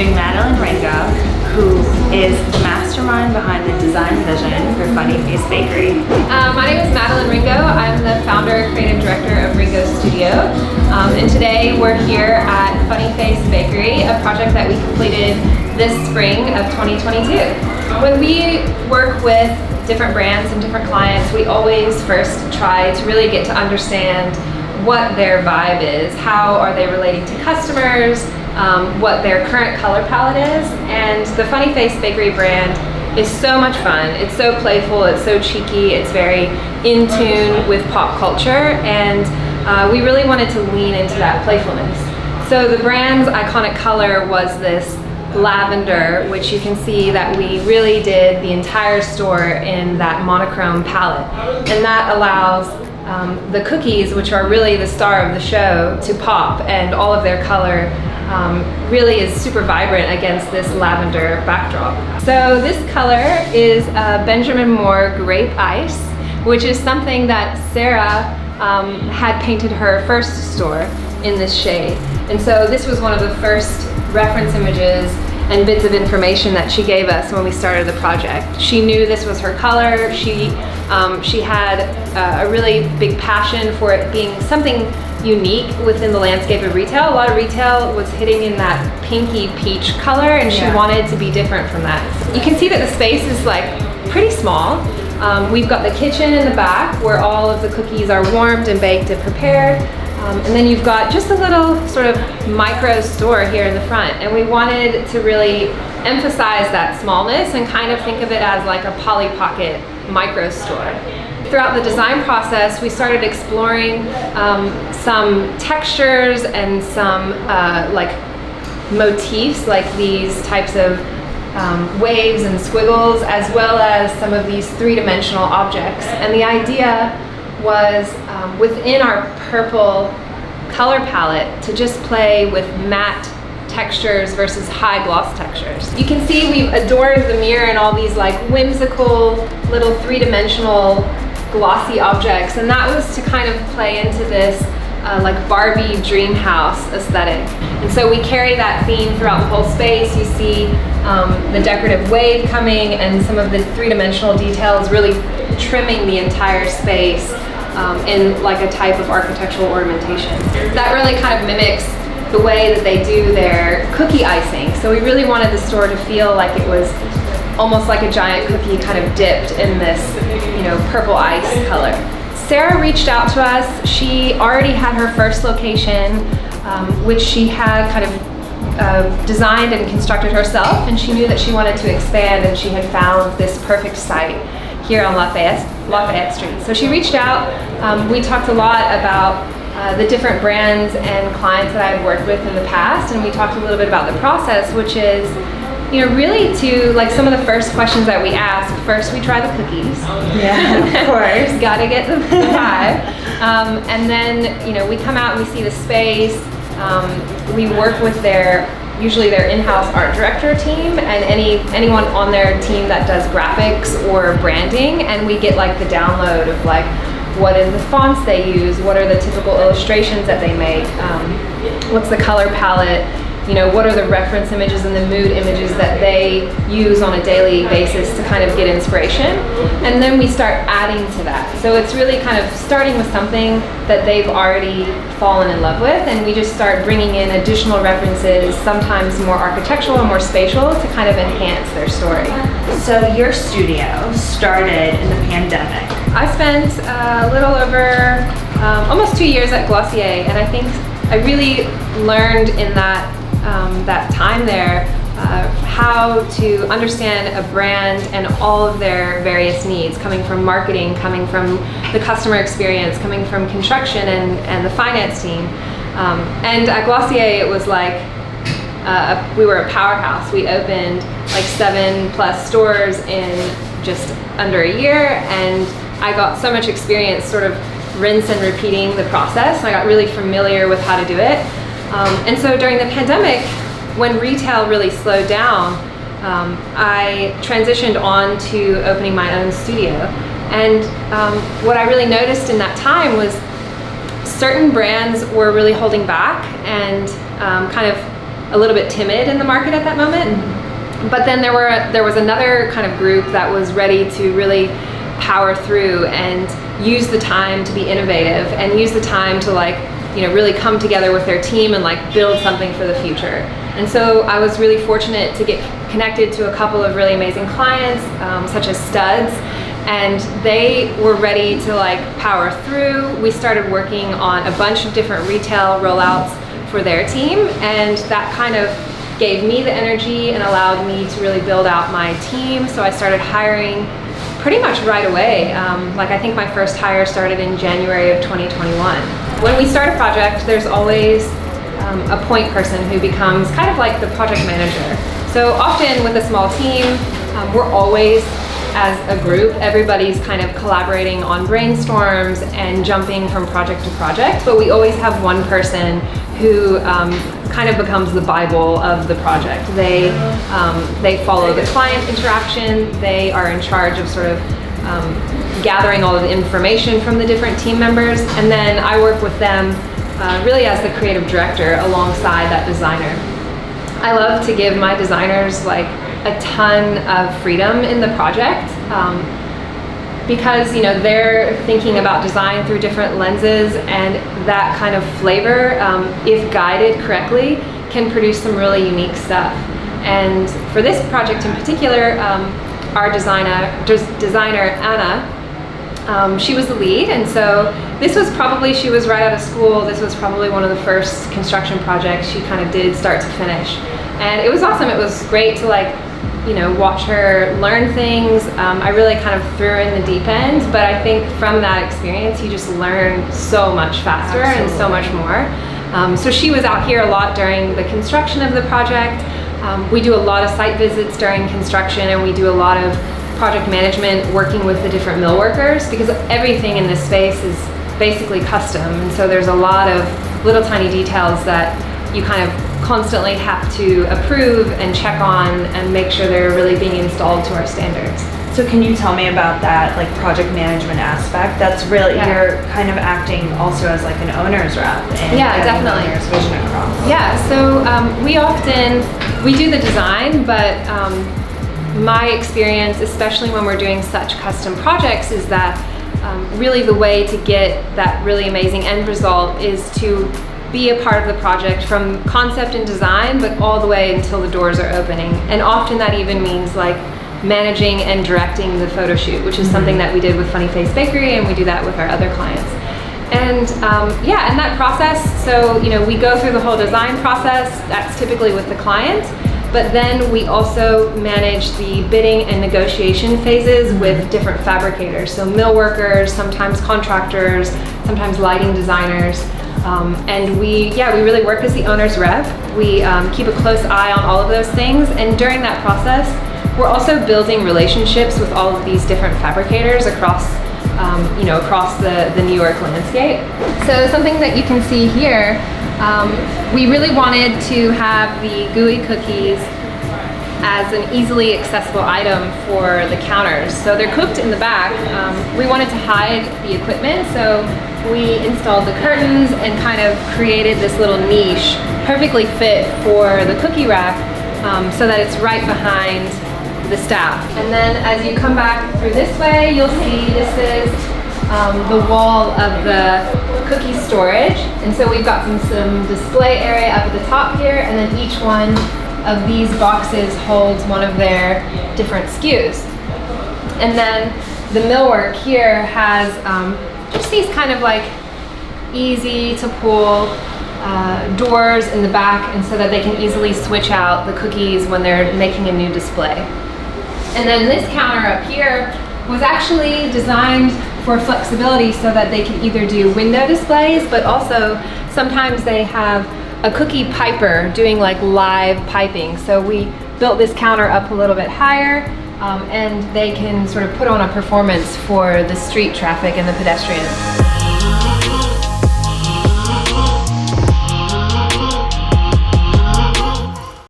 interviewing Madelynn Ringo, who is the mastermind behind the design vision for Funny Face Bakery. My name is Madelynn Ringo. I'm the founder, creative director of Ringo Studio. And today we're here at Funny Face Bakery, a project that we completed this spring of 2022. When we work with different brands and different clients, we always first try to really get to understand what their vibe is, how are they relating to customers, what their current color palette is. And the Funny Face Bakery brand is so much fun. It's so playful, it's so cheeky, it's very in tune with pop culture, and we really wanted to lean into that playfulness. So the brand's iconic color was this lavender, which you can see that we really did the entire store in that monochrome palette. And that allows the cookies, which are really the star of the show, to pop, and all of their color really is super vibrant against this lavender backdrop. So this color is Benjamin Moore Grape Ice, which is something that Sarah had painted her first store in this shade. And so this was one of the first reference images and bits of information that she gave us when we started the project. She knew this was her color. She had a really big passion for it being something unique within the landscape of retail. A lot of retail was hitting in that pinky peach color, and she wanted to be different from that. You can see that the space is like pretty small. We've got the kitchen in the back where all of the cookies are warmed and baked and prepared. And then you've got just a little sort of micro store here in the front. And we wanted to really emphasize that smallness and kind of think of it as like a Polly Pocket micro store. Throughout the design process, we started exploring some textures and some like motifs, like these types of waves and squiggles, as well as some of these three-dimensional objects. And the idea was within our purple color palette to just play with matte textures versus high gloss textures. You can see we've adorned the mirror in all these like whimsical little three-dimensional glossy objects, and that was to kind of play into this like Barbie dream house aesthetic. And so we carry that theme throughout the whole space. You see the decorative wave coming and some of the three-dimensional details really trimming the entire space in like a type of architectural ornamentation. That really kind of mimics the way that they do their cookie icing. So we really wanted the store to feel like it was almost like a giant cookie kind of dipped in this, you know, purple ice color. Sarah reached out to us. She already had her first location, which she had kind of designed and constructed herself, and she knew that she wanted to expand, and she had found this perfect site here on Lafayette Street. So she reached out. We talked a lot about the different brands and clients that I had worked with in the past, and we talked a little bit about the process, which is, you know, really to like some of the first questions that we ask. First, we try the cookies. Yeah, of course. Gotta get the vibe. And then, you know, we come out and we see the space. We work with usually their in-house art director team and anyone on their team that does graphics or branding, and we get like the download of like what is the fonts they use, what are the typical illustrations that they make, what's the color palette, you know, what are the reference images and the mood images that they use on a daily basis to kind of get inspiration. And then we start adding to that. So it's really kind of starting with something that they've already fallen in love with, and we just start bringing in additional references, sometimes more architectural and more spatial, to kind of enhance their story. So your studio started in the pandemic. I spent a little over almost 2 years at Glossier, and I think I really learned in that time there how to understand a brand and all of their various needs, coming from marketing, coming from the customer experience, coming from construction and the finance team. And at Glossier, it was like we were a powerhouse. We opened like 7+ stores in just under a year, and I got so much experience sort of rinse and repeating the process, and I got really familiar with how to do it. And so during the pandemic, when retail really slowed down, I transitioned on to opening my own studio. And what I really noticed in that time was certain brands were really holding back and kind of a little bit timid in the market at that moment. But then there was another kind of group that was ready to really power through and use the time to be innovative and use the time to really come together with their team and build something for the future. And so I was really fortunate to get connected to a couple of really amazing clients, such as Studs, and they were ready to power through. We started working on a bunch of different retail rollouts for their team, and that kind of gave me the energy and allowed me to really build out my team. So I started hiring pretty much right away. I think my first hire started in January of 2021. When we start a project, there's always a point person who becomes kind of like the project manager. So often with a small team, we're always, as a group, everybody's kind of collaborating on brainstorms and jumping from project to project, but we always have one person who kind of becomes the Bible of the project. They follow the client interaction, they are in charge of sort of gathering all of the information from the different team members, and then I work with them really as the creative director alongside that designer. I love to give my designers a ton of freedom in the project because they're thinking about design through different lenses, and that kind of flavor, if guided correctly, can produce some really unique stuff. And for this project in particular, our designer Anna, she was the lead, and so she was right out of school. This was probably one of the first construction projects she kind of did start to finish. And it was awesome. It was great to watch her learn things. I really kind of threw her in the deep end, but I think from that experience, you just learn so much faster. Absolutely. And so much more. So she was out here a lot during the construction of the project. We do a lot of site visits during construction, and we do a lot of project management working with the different mill workers, because everything in this space is basically custom. And so there's a lot of little tiny details that you kind of constantly have to approve and check on and make sure they're really being installed to our standards. So can you tell me about that project management aspect? That's really, you're kind of acting also as an owner's rep and definitely. Owner's vision across. Yeah, so we do the design, but my experience, especially when we're doing such custom projects, is that really the way to get that really amazing end result is to be a part of the project from concept and design, but all the way until the doors are opening. And often that even means managing and directing the photo shoot, which is something that we did with Funny Face Bakery, and we do that with our other clients. And and that process, so we go through the whole design process. That's typically with the client, but then we also manage the bidding and negotiation phases with different fabricators, so mill workers, sometimes contractors, sometimes lighting designers. And we really work as the owner's rep. We keep a close eye on all of those things, and during that process, we're also building relationships with all of these different fabricators across the New York landscape. So something that you can see here, we really wanted to have the gooey cookies as an easily accessible item for the counters. So they're cooked in the back. We wanted to hide the equipment, so we installed the curtains and kind of created this little niche perfectly fit for the cookie rack, so that it's right behind the staff. And then as you come back through this way, you'll see this is the wall of the cookie storage. And so we've got some display area up at the top here, and then each one of these boxes holds one of their different SKUs. And then the millwork here has just these kind of easy to pull doors in the back, and so that they can easily switch out the cookies when they're making a new display. And then this counter up here was actually designed for flexibility so that they can either do window displays, but also sometimes they have a cookie piper doing live piping. So we built this counter up a little bit higher, and they can sort of put on a performance for the street traffic and the pedestrians.